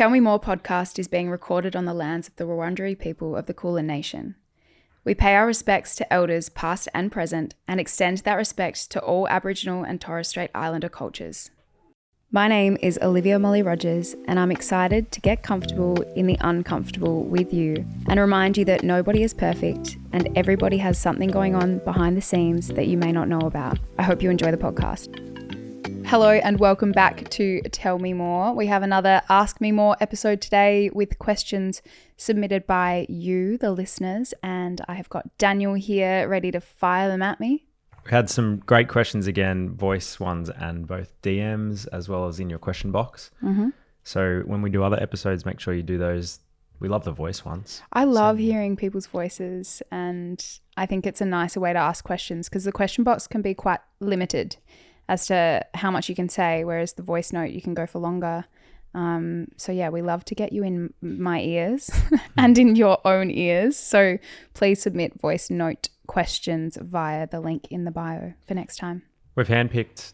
Tell Me More podcast is being recorded on the lands of the Wurundjeri people of the Kulin Nation. We pay our respects to elders past and present and extend that respect to all Aboriginal and Torres Strait Islander cultures. My name is Olivia Molly Rogers and I'm excited to get comfortable in the uncomfortable with you and remind you that nobody is perfect and everybody has something going on behind the scenes that you may not know about. I hope you enjoy the podcast. Hello and welcome back to Tell Me More. We have another Ask Me More episode today with questions submitted by you, the listeners, and I have got Daniel here ready to fire them at me. We had some great questions again, voice ones and both DMs as well as in your question box. Mm-hmm. So when we do other episodes, make sure you do those. We love the voice ones. I love hearing people's voices and I think it's a nicer way to ask questions because the question box can be quite limited as to how much you can say, whereas the voice note you can go for longer. So yeah, we love to get you in my ears and in your own ears. So please submit voice note questions via the link in the bio for next time. We've handpicked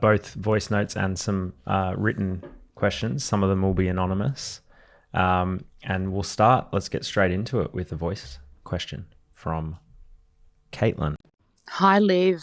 both voice notes and some written questions. Some of them will be anonymous. And we'll start. Let's get straight into it with a voice question from Caitlin. Hi, Liv.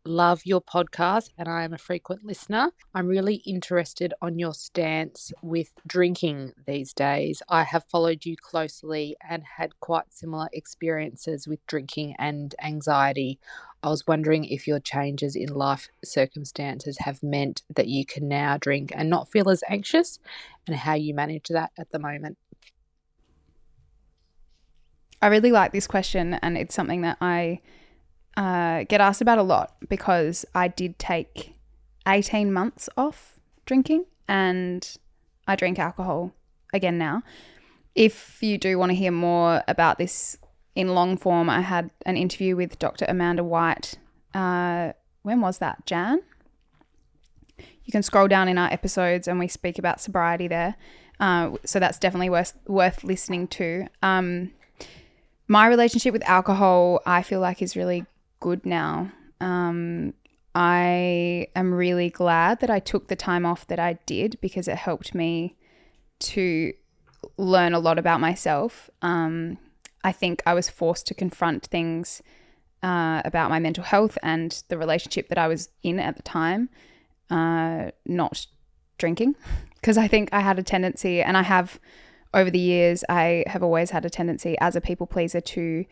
Love your podcast and I am a frequent listener. I'm really interested on your stance with drinking these days. I have followed you closely and had quite similar experiences with drinking and anxiety. I was wondering if your changes in life circumstances have meant that you can now drink and not feel as anxious and how you manage that at the moment. I really like this question and it's something that I get asked about a lot because I did take 18 months off drinking and I drink alcohol again now. If you do want to hear more about this in long form, I had an interview with Dr. Amanda White. When was that? Jan? You can scroll down in our episodes and we speak about sobriety there. So that's definitely worth listening to. My relationship with alcohol, I feel like is really good now. I am really glad that I took the time off that I did because it helped me to learn a lot about myself. I think I was forced to confront things about my mental health and the relationship that I was in at the time, not drinking, because I think I had a tendency, and I have over the years, I have always had a tendency as a people pleaser to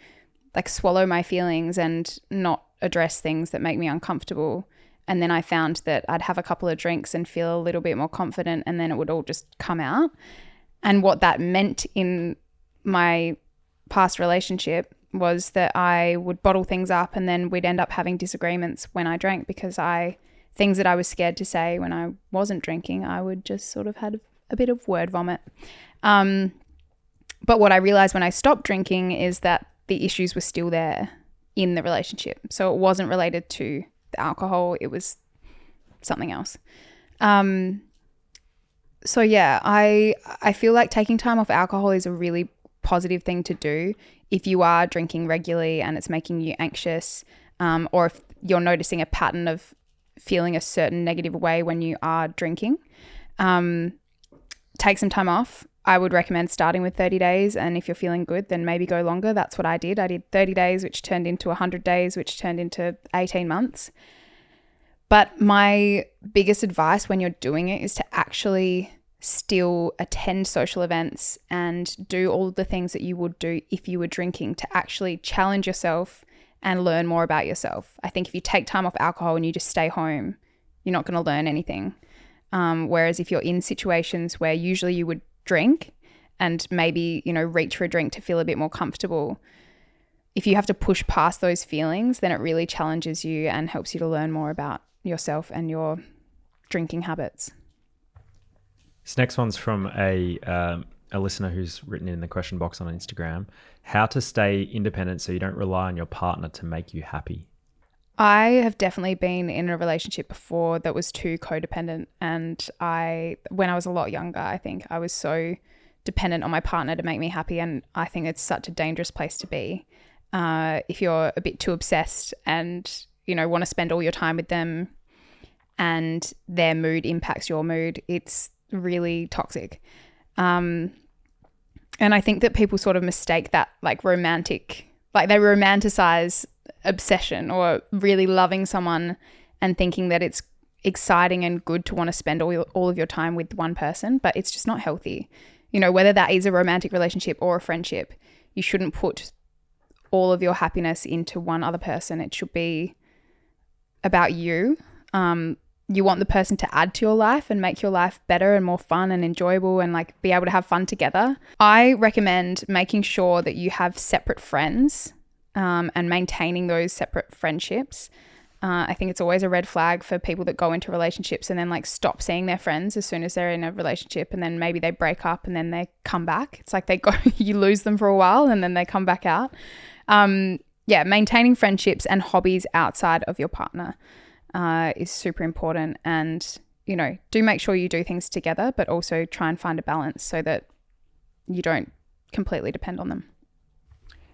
like swallow my feelings and not address things that make me uncomfortable. And then I found that I'd have a couple of drinks and feel a little bit more confident and then it would all just come out. And what that meant in my past relationship was that I would bottle things up and then we'd end up having disagreements when I drank because things that I was scared to say when I wasn't drinking, I would just sort of had a bit of word vomit. But what I realized when I stopped drinking is that the issues were still there in the relationship. So it wasn't related to the alcohol. It was something else. So yeah, I feel like taking time off alcohol is a really positive thing to do if you are drinking regularly and it's making you anxious, or if you're noticing a pattern of feeling a certain negative way when you are drinking. Take some time off. I would recommend starting with 30 days and if you're feeling good, then maybe go longer. That's what I did. I did 30 days, which turned into 100 days, which turned into 18 months. But my biggest advice when you're doing it is to actually still attend social events and do all the things that you would do if you were drinking, to actually challenge yourself and learn more about yourself. I think if you take time off alcohol and you just stay home, you're not going to learn anything. Whereas if you're in situations where usually you would drink and maybe, reach for a drink to feel a bit more comfortable, if you have to push past those feelings, then it really challenges you and helps you to learn more about yourself and your drinking habits. This next one's from a listener who's written in the question box on Instagram. How to stay independent so you don't rely on your partner to make you happy? I have definitely been in a relationship before that was too codependent, and when I was a lot younger, I think I was so dependent on my partner to make me happy, and I think it's such a dangerous place to be. If you're a bit too obsessed and, want to spend all your time with them and their mood impacts your mood, it's really toxic. And I think that people sort of mistake that like romantic, like they romanticize obsession or really loving someone and thinking that it's exciting and good to want to spend all of your time with one person, but it's just not healthy. You know, whether that is a romantic relationship or a friendship, you shouldn't put all of your happiness into one other person. It should be about you. You want the person to add to your life and make your life better and more fun and enjoyable and like be able to have fun together. I recommend making sure that you have separate friends and maintaining those separate friendships. I think it's always a red flag for people that go into relationships and then like stop seeing their friends as soon as they're in a relationship, and then maybe they break up and then they come back. It's like they go, you lose them for a while and then they come back out. Maintaining friendships and hobbies outside of your partner is super important. And, you know, do make sure you do things together, but also try and find a balance so that you don't completely depend on them.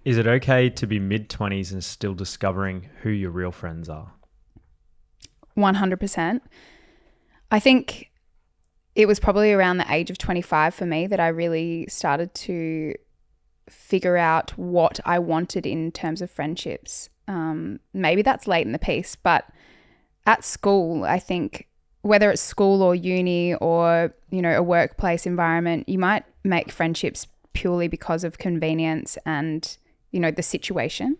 Is it okay to be mid-20s and still discovering who your real friends are? 100%. I think it was probably around the age of 25 for me that I really started to figure out what I wanted in terms of friendships. Maybe that's late in the piece, but at school, I think whether it's school or uni or, you know, a workplace environment, you might make friendships purely because of convenience and, you know, the situation.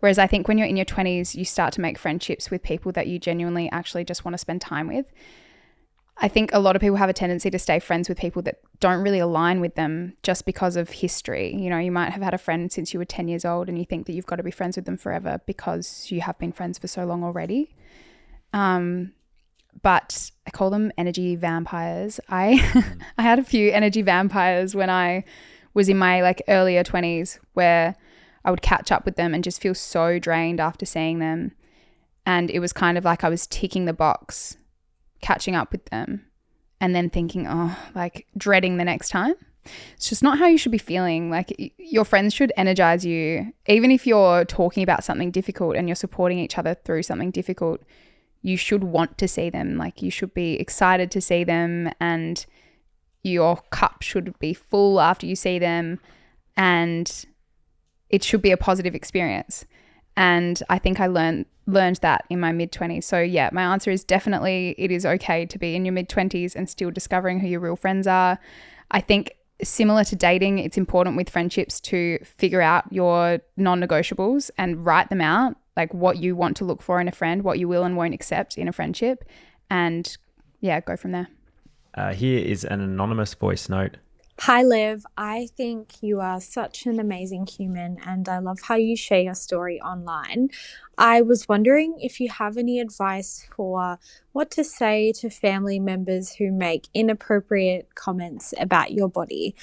Whereas I think when you're in your 20s, you start to make friendships with people that you genuinely actually just want to spend time with. I think a lot of people have a tendency to stay friends with people that don't really align with them just because of history. You know, you might have had a friend since you were 10 years old and you think that you've got to be friends with them forever because you have been friends for so long already. But I call them energy vampires. I had a few energy vampires when I was in my like earlier 20s where I would catch up with them and just feel so drained after seeing them. And it was kind of like I was ticking the box, catching up with them, and then thinking, oh, like dreading the next time. It's just not how you should be feeling. Like your friends should energize you. Even if you're talking about something difficult and you're supporting each other through something difficult, you should want to see them. Like you should be excited to see them, and your cup should be full after you see them, and it should be a positive experience. And I think I learned that in my mid-20s. So yeah, my answer is definitely it is okay to be in your mid-20s and still discovering who your real friends are. I think similar to dating, it's important with friendships to figure out your non-negotiables and write them out, like what you want to look for in a friend, what you will and won't accept in a friendship, and yeah, go from there. Here is an anonymous voice note. Hi, Liv. I think you are such an amazing human and I love how you share your story online. I was wondering if you have any advice for what to say to family members who make inappropriate comments about your body.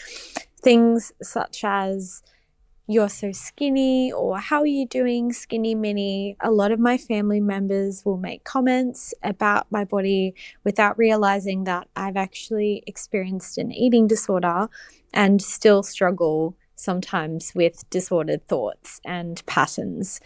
Things such as, "You're so skinny," or "How are you doing, skinny mini?" A lot of my family members will make comments about my body without realizing that I've actually experienced an eating disorder and still struggle sometimes with disordered thoughts and patterns.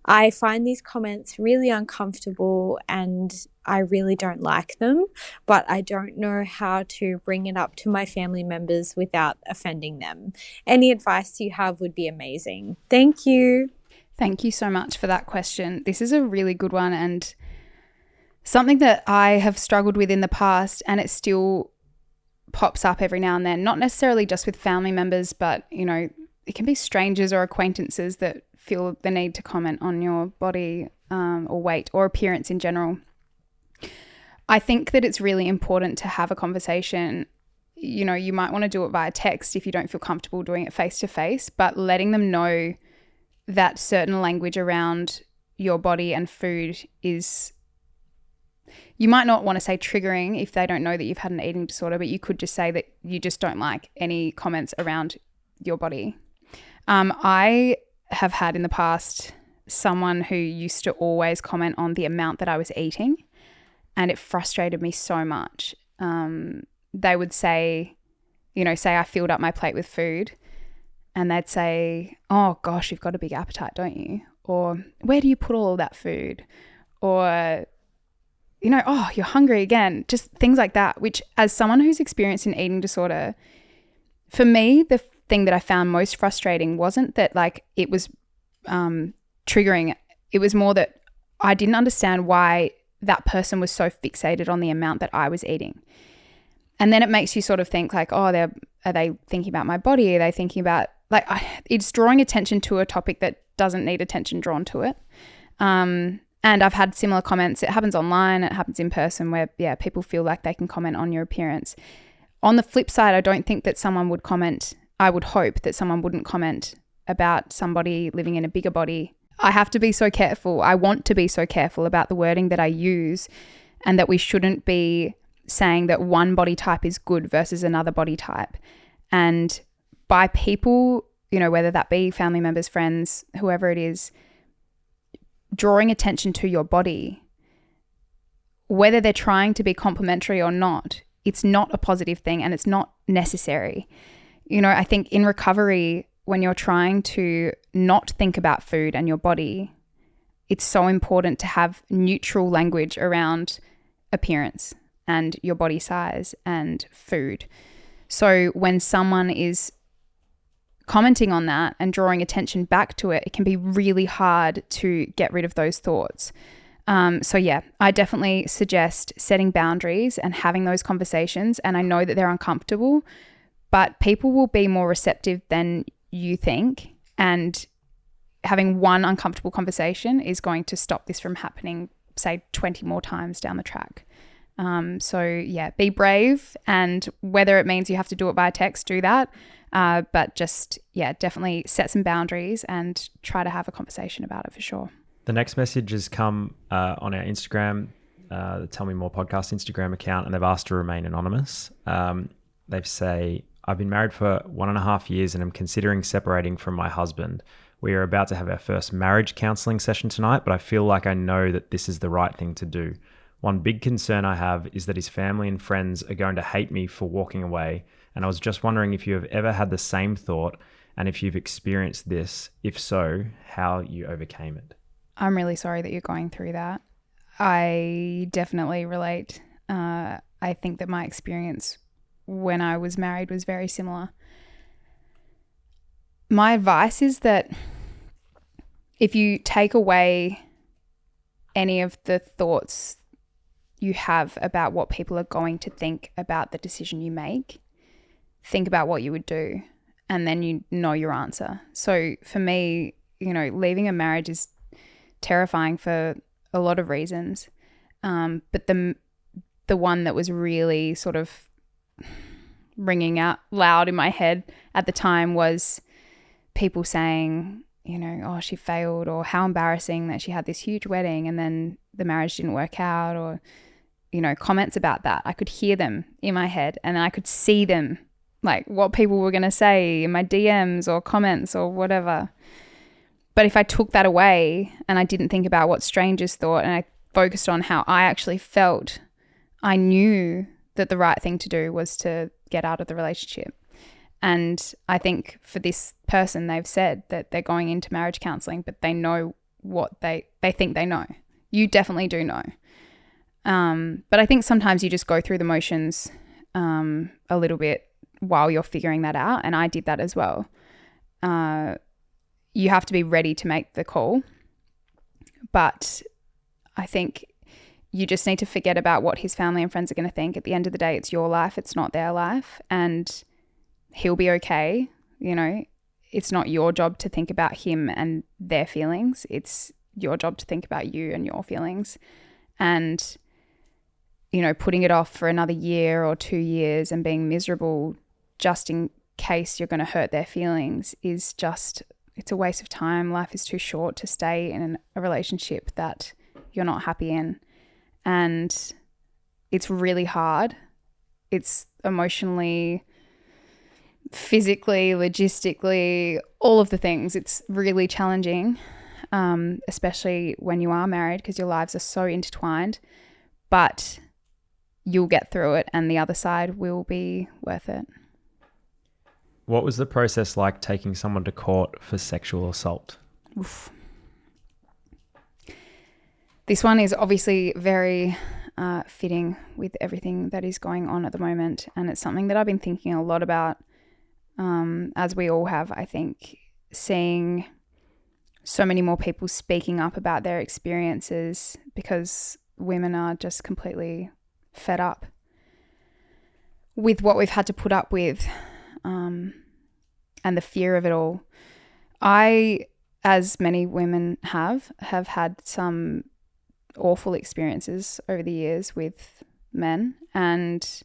I find these comments really uncomfortable and I really don't like them, but I don't know how to bring it up to my family members without offending them. Any advice you have would be amazing. Thank you. Thank you so much for that question. This is a really good one and something that I have struggled with in the past, and it still pops up every now and then, not necessarily just with family members, but, you know, it can be strangers or acquaintances that feel the need to comment on your body or weight or appearance in general. I think that it's really important to have a conversation. You know, you might want to do it via text if you don't feel comfortable doing it face to face, but letting them know that certain language around your body and food is, you might not want to say triggering if they don't know that you've had an eating disorder, but you could just say that you just don't like any comments around your body. I have had in the past someone who used to always comment on the amount that I was eating, and it frustrated me so much. They would say, you know, say I filled up my plate with food, and they'd say, "Oh gosh, you've got a big appetite, don't you?" Or, "Where do you put all of that food?" Or, "Oh, you're hungry again." Just things like that, which as someone who's experienced an eating disorder, for me, the thing that I found most frustrating wasn't that like it was triggering. It was more that I didn't understand why that person was so fixated on the amount that I was eating. And then it makes you sort of think like, oh, are they thinking about my body? Are they thinking about like it's drawing attention to a topic that doesn't need attention drawn to it. And I've had similar comments. It happens online. It happens in person where, yeah, people feel like they can comment on your appearance. On the flip side, I don't think that someone would comment. I would hope that someone wouldn't comment about somebody living in a bigger body. I have to be so careful. I want to be so careful about the wording that I use, and that we shouldn't be saying that one body type is good versus another body type. And by people, you know, whether that be family members, friends, whoever it is, drawing attention to your body, whether they're trying to be complimentary or not, it's not a positive thing and it's not necessary. You know, I think in recovery, when you're trying to not think about food and your body, it's so important to have neutral language around appearance and your body size and food. So when someone is commenting on that and drawing attention back to it, it can be really hard to get rid of those thoughts. So yeah, I definitely suggest setting boundaries and having those conversations. And I know that they're uncomfortable, but people will be more receptive than you think. And having one uncomfortable conversation is going to stop this from happening, say 20 more times down the track. So yeah, be brave, and whether it means you have to do it by text, do that. But just, yeah, definitely set some boundaries and try to have a conversation about it for sure. The next message has come on our Instagram, the Tell Me More podcast Instagram account, and they've asked to remain anonymous. They say, I've been married for 1.5 years and I'm considering separating from my husband. We are about to have our first marriage counselling session tonight, but I feel like I know that this is the right thing to do. One big concern I have is that his family and friends are going to hate me for walking away. And I was just wondering if you have ever had the same thought, and if you've experienced this. If so, how you overcame it. I'm really sorry that you're going through that. I definitely relate. I think that my experience when I was married was very similar. My advice is that if you take away any of the thoughts you have about what people are going to think about the decision you make, think about what you would do, and then you know your answer. So for me, you know, leaving a marriage is terrifying for a lot of reasons. But the one that was really sort of ringing out loud in my head at the time was people saying, you know, oh, she failed, or how embarrassing that she had this huge wedding and then the marriage didn't work out, or, you know, comments about that. I could hear them in my head and I could see them, like what people were going to say in my DMs or comments or whatever. But if I took that away and I didn't think about what strangers thought and I focused on how I actually felt, I knew that the right thing to do was to get out of the relationship. And I think for this person, they've said that they're going into marriage counselling, but they know what they think they know. You definitely do know. But I think sometimes you just go through the motions a little bit while you're figuring that out. And I did that as well. You have to be ready to make the call. But I think you just need to forget about what his family and friends are going to think. At the end of the day, it's your life. It's not their life. And he'll be okay. You know, it's not your job to think about him and their feelings. It's your job to think about you and your feelings. And, you know, putting it off for another year or 2 years and being miserable just in case you're going to hurt their feelings is just, it's a waste of time. Life is too short to stay in a relationship that you're not happy in. And it's really hard. It's emotionally, physically, logistically, all of the things. It's really challenging, especially when you are married, because your lives are so intertwined. But you'll get through it and the other side will be worth it. What was the process like taking someone to court for sexual assault? Oof. This one is obviously very fitting with everything that is going on at the moment, and it's something that I've been thinking a lot about as we all have, I think, seeing so many more people speaking up about their experiences because women are just completely fed up with what we've had to put up with, and the fear of it all. I, as many women have had some awful experiences over the years with men, and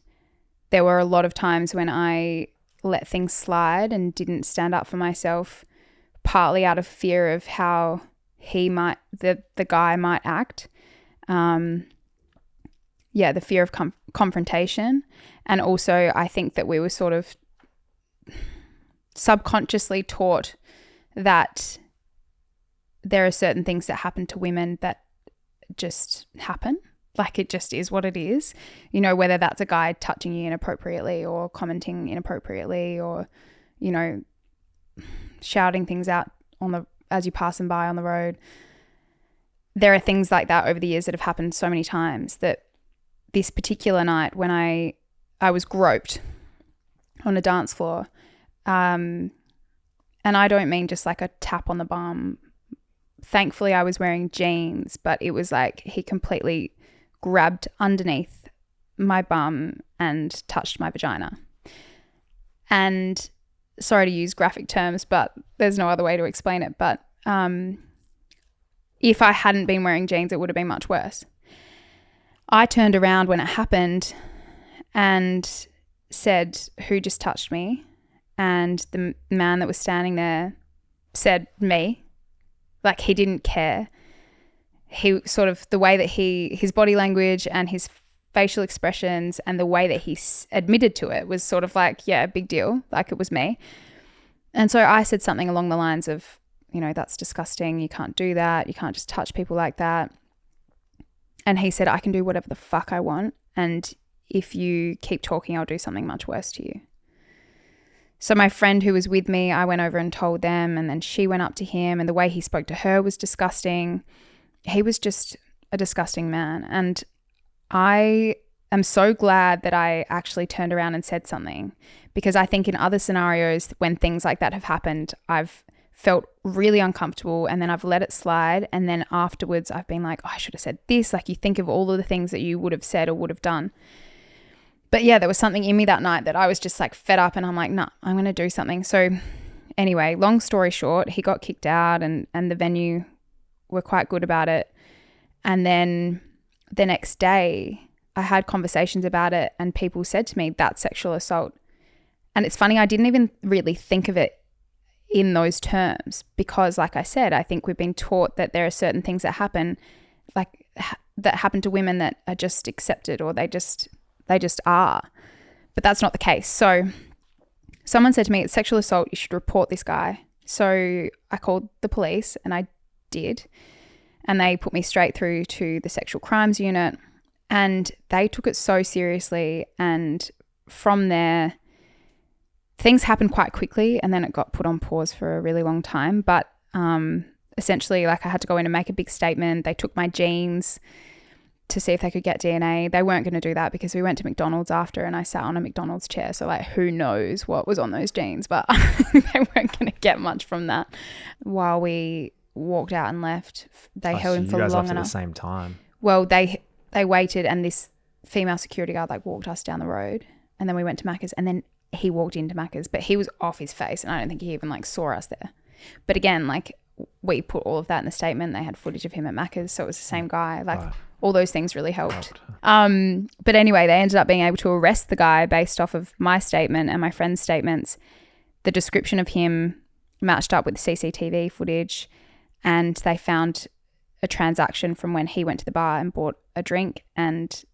there were a lot of times when I let things slide and didn't stand up for myself, partly out of fear of how the guy might act. The fear of confrontation. And also I think that we were sort of subconsciously taught that there are certain things that happen to women that just happen. Like, it just is what it is, you know, whether that's a guy touching you inappropriately or commenting inappropriately or, you know, shouting things out as you pass them by on the road. There are things like that over the years that have happened so many times that this particular night when I was groped on a dance floor, and I don't mean just like a tap on the bum. Thankfully I was wearing jeans, but it was like he completely grabbed underneath my bum and touched my vagina. And sorry to use graphic terms, but there's no other way to explain it. But if I hadn't been wearing jeans, it would have been much worse. I turned around when it happened and said, "Who just touched me?" And the man that was standing there said, "Me." Like, he didn't care. He sort of, the way that his body language and his facial expressions and the way that he admitted to it was sort of like, yeah, big deal. Like, it was me. And so I said something along the lines of, you know, "That's disgusting. You can't do that. You can't just touch people like that." And he said, "I can do whatever the fuck I want. And if you keep talking, I'll do something much worse to you." So my friend who was with me, I went over and told them, and then she went up to him, and the way he spoke to her was disgusting. He was just a disgusting man. And I am so glad that I actually turned around and said something, because I think in other scenarios when things like that have happened, I've felt really uncomfortable and then I've let it slide. And then afterwards I've been like, "Oh, I should have said this." Like, you think of all of the things that you would have said or would have done. But yeah, there was something in me that night that I was just like fed up, and I'm like, "Nah, I'm going to do something." So anyway, long story short, he got kicked out and the venue were quite good about it. And then the next day I had conversations about it and people said to me, "That's sexual assault." And it's funny, I didn't even really think of it in those terms because, like I said, I think we've been taught that there are certain things that happen, like that happen to women that are just accepted, or they just are. But that's not the case. So someone said to me, "It's sexual assault. You should report this guy." So I called the police, and I did. And they put me straight through to the sexual crimes unit, and they took it so seriously. And from there, things happened quite quickly, and then it got put on pause for a really long time. But essentially, like, I had to go in and make a big statement. They took my jeans to see if they could get DNA. They weren't going to do that because we went to McDonald's after, and I sat on a McDonald's chair. So, like, who knows what was on those jeans, but they weren't going to get much from that. While we walked out and left, they held him for long enough. You guys left at the same time? Well, they waited, and this female security guard like walked us down the road, and then we went to Macca's, and then he walked into Macca's, but he was off his face, and I don't think he even like saw us there. But again, like, we put all of that in the statement. They had footage of him at Macca's, so it was the same guy. Like, all those things really helped. But anyway, they ended up being able to arrest the guy based off of my statement and my friend's statements. The description of him matched up with CCTV footage, and they found a transaction from when he went to the bar and bought a drink and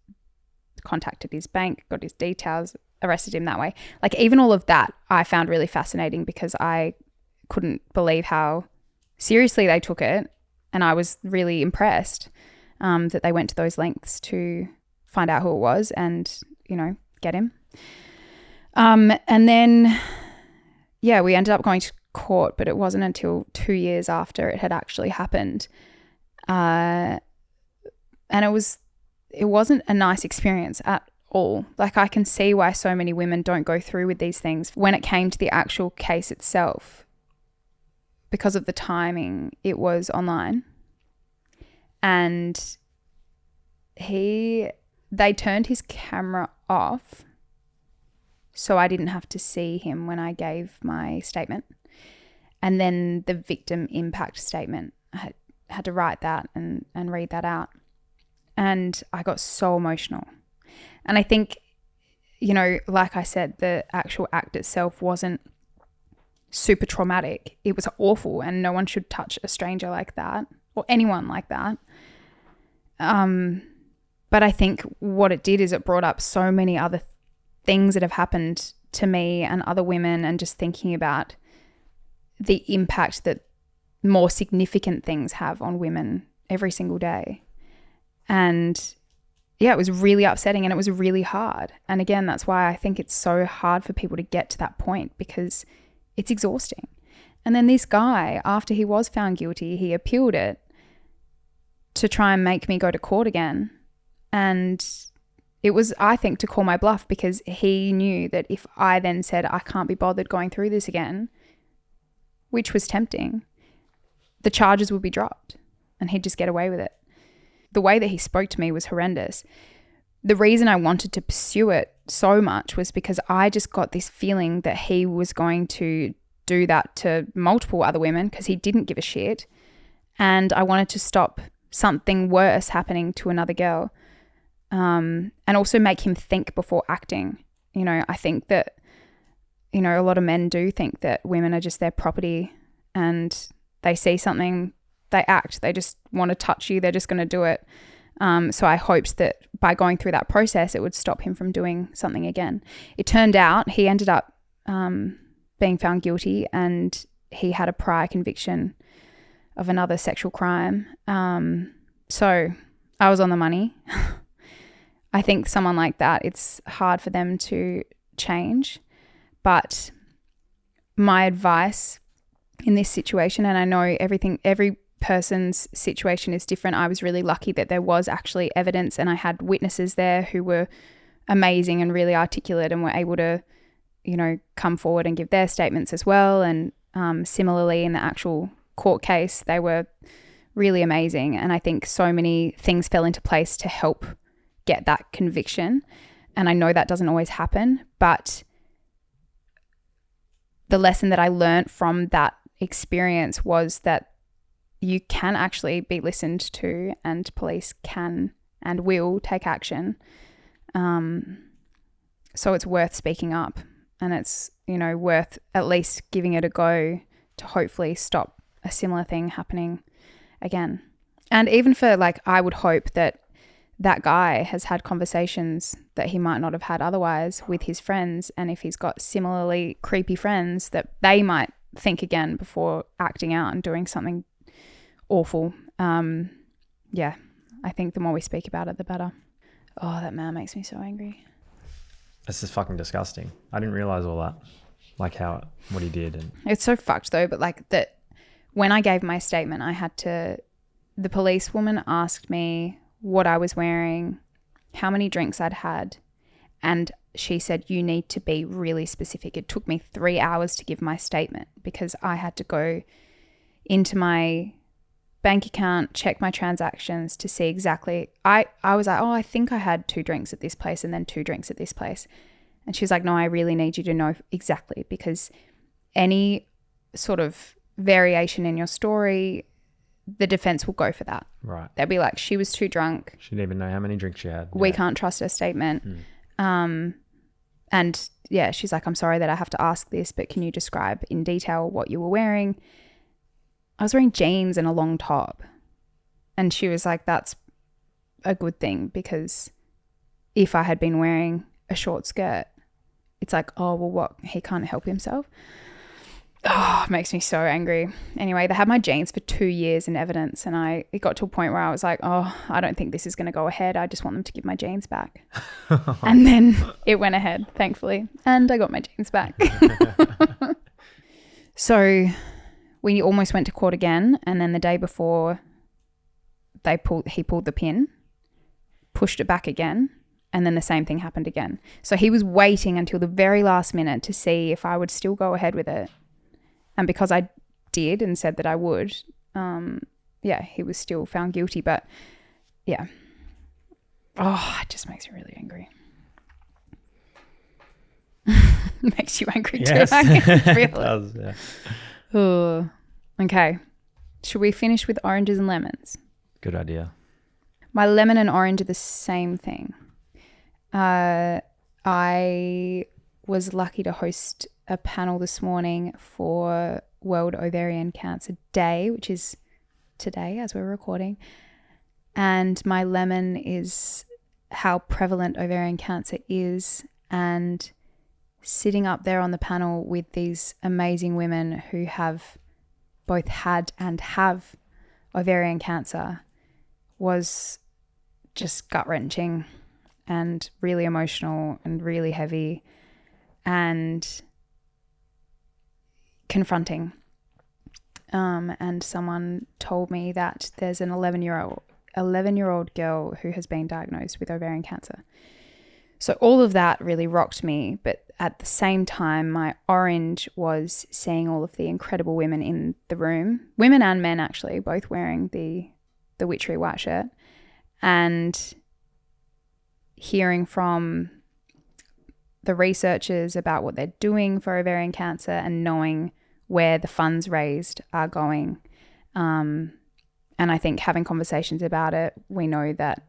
contacted his bank, got his details, arrested him that way. Like, even all of that I found really fascinating because I couldn't believe how seriously they took it, and I was really impressed that they went to those lengths to find out who it was and, you know, get him. And then, yeah, we ended up going to court, but it wasn't until 2 years after it had actually happened. And it wasn't a nice experience at all. Like, I can see why so many women don't go through with these things. When it came to the actual case itself, because of the timing, it was online. And they turned his camera off so I didn't have to see him when I gave my statement. And then the victim impact statement, I had to write that and read that out. And I got so emotional. And I think, you know, like I said, the actual act itself wasn't super traumatic. It was awful, and no one should touch a stranger like that or anyone like that. But I think what it did is it brought up so many other things that have happened to me and other women, and just thinking about the impact that more significant things have on women every single day. And yeah, it was really upsetting, and it was really hard. And again, that's why I think it's so hard for people to get to that point, because it's exhausting. And then this guy, after he was found guilty, he appealed it to try and make me go to court again. And it was, I think, to call my bluff, because he knew that if I then said I can't be bothered going through this again, which was tempting, the charges would be dropped and he'd just get away with it. The way that he spoke to me was horrendous. The reason I wanted to pursue it so much was because I just got this feeling that he was going to do that to multiple other women, because he didn't give a shit. And I wanted to stop something worse happening to another girl. And also make him think before acting. You know, I think that, you know, a lot of men do think that women are just their property, and they see something, they act, they just want to touch you, they're just going to do it. So I hoped that by going through that process, it would stop him from doing something again. It turned out he ended up being found guilty, and he had a prior conviction of another sexual crime. So I was on the money. I think someone like that, it's hard for them to change. But my advice in this situation, and I know every person's situation is different. I was really lucky that there was actually evidence, and I had witnesses there who were amazing and really articulate and were able to, you know, come forward and give their statements as well. And similarly in the actual court case, they were really amazing. And I think so many things fell into place to help get that conviction. And I know that doesn't always happen, but the lesson that I learned from that experience was that you can actually be listened to, and police can and will take action. So it's worth speaking up, and it's, you know, worth at least giving it a go to hopefully stop a similar thing happening again. And even for, like, I would hope that that guy has had conversations that he might not have had otherwise with his friends. And if he's got similarly creepy friends, that they might think again before acting out and doing something awful. Yeah, I think the more we speak about it, the better. Oh, that man makes me so angry. This is fucking disgusting. I didn't realize all that, like what he did. And it's so fucked though. But like that, when I gave my statement, the policewoman asked me what I was wearing, how many drinks I'd had, and she said, you need to be really specific. It took me 3 hours to give my statement, because I had to go into my bank account, check my transactions to see exactly. I was like, oh, I think I had 2 drinks at this place and then 2 drinks at this place. And she was like, no, I really need you to know exactly, because any sort of variation in your story, the defense will go for that. Right. They'll be like, she was too drunk. She didn't even know how many drinks she had. We can't trust her statement. And yeah, she's like, I'm sorry that I have to ask this, but can you describe in detail what you were wearing? I was wearing jeans and a long top. And she was like, that's a good thing, because if I had been wearing a short skirt, it's like, oh, well, what? He can't help himself. Oh, it makes me so angry. Anyway, they had my jeans for 2 years in evidence, and it got to a point where I was like, oh, I don't think this is going to go ahead. I just want them to give my jeans back. And then it went ahead, thankfully, and I got my jeans back. So we almost went to court again, and then the day before he pulled the pin, pushed it back again, And then the same thing happened again. So he was waiting until the very last minute to see if I would still go ahead with it. And because I did and said that I would, he was still found guilty. But yeah. Oh, it just makes me really angry. Makes you angry Yes. too. I can feel It it. does, yeah. Oh, okay. Should we finish with oranges and lemons? Good idea. My lemon and orange are the same thing. I was lucky to host a panel this morning for World Ovarian Cancer Day, which is today as we're recording. And my lemon is how prevalent ovarian cancer is, and sitting up there on the panel with these amazing women who have both had and have ovarian cancer was just gut-wrenching and really emotional and really heavy and confronting. And someone told me that there's an 11-year-old girl who has been diagnosed with ovarian cancer. So all of that really rocked me, but at the same time, my orange was seeing all of the incredible women in the room, women and men actually, both wearing the witchery white shirt, and hearing from the researchers about what they're doing for ovarian cancer and knowing where the funds raised are going. And I think having conversations about it, we know that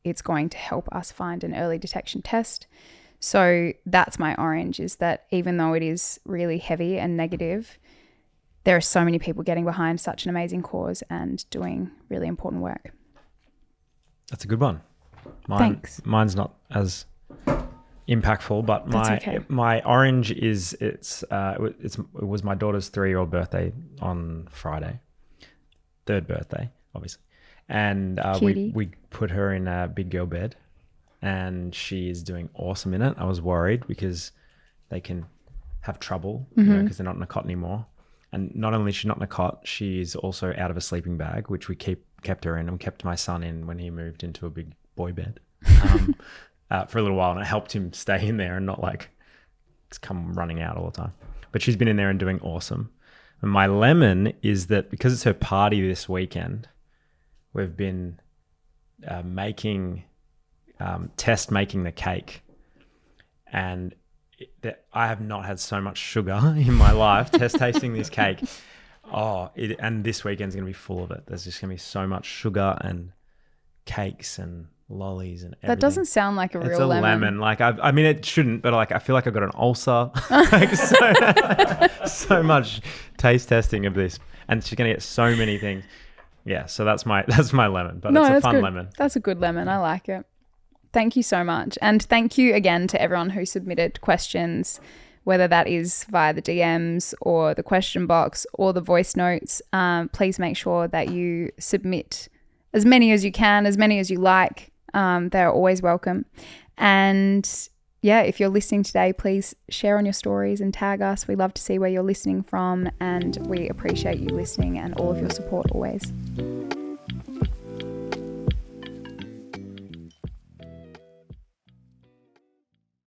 it's going to help us find an early detection test. So that's my orange, is that even though it is really heavy and negative, there are so many people getting behind such an amazing cause and doing really important work. That's a good one. Thanks. Mine's not as impactful, but my orange is it was my daughter's 3-year-old birthday on Friday, 3rd birthday, obviously, and we put her in a big girl bed, and she is doing awesome in it. I was worried because they can have trouble, because they're not in a cot anymore. And not only is she not in a cot, she's also out of a sleeping bag, which we kept her in, and kept my son in when he moved into a big boy bed for a little while, and it helped him stay in there and not like come running out all the time. But she's been in there and doing awesome. And my lemon is that because it's her party this weekend, we've been making the cake, and I have not had so much sugar in my life. tasting this cake. And this weekend's going to be full of it. There's just going to be so much sugar and cakes and lollies and everything. That doesn't sound like a real lemon. It's a lemon. Like I mean, it shouldn't, but like I feel like I've got an ulcer. Like so much taste testing of this, and she's going to get so many things. Yeah, so that's my lemon, but it's a fun good. lemon. That's a good lemon. I like it. Thank you so much. And thank you again to everyone who submitted questions, whether that is via the DMs or the question box or the voice notes. Please make sure that you submit as many as you can, as many as you like. They're always welcome. And yeah, if you're listening today, please share on your stories and tag us. We love to see where you're listening from, and we appreciate you listening and all of your support always.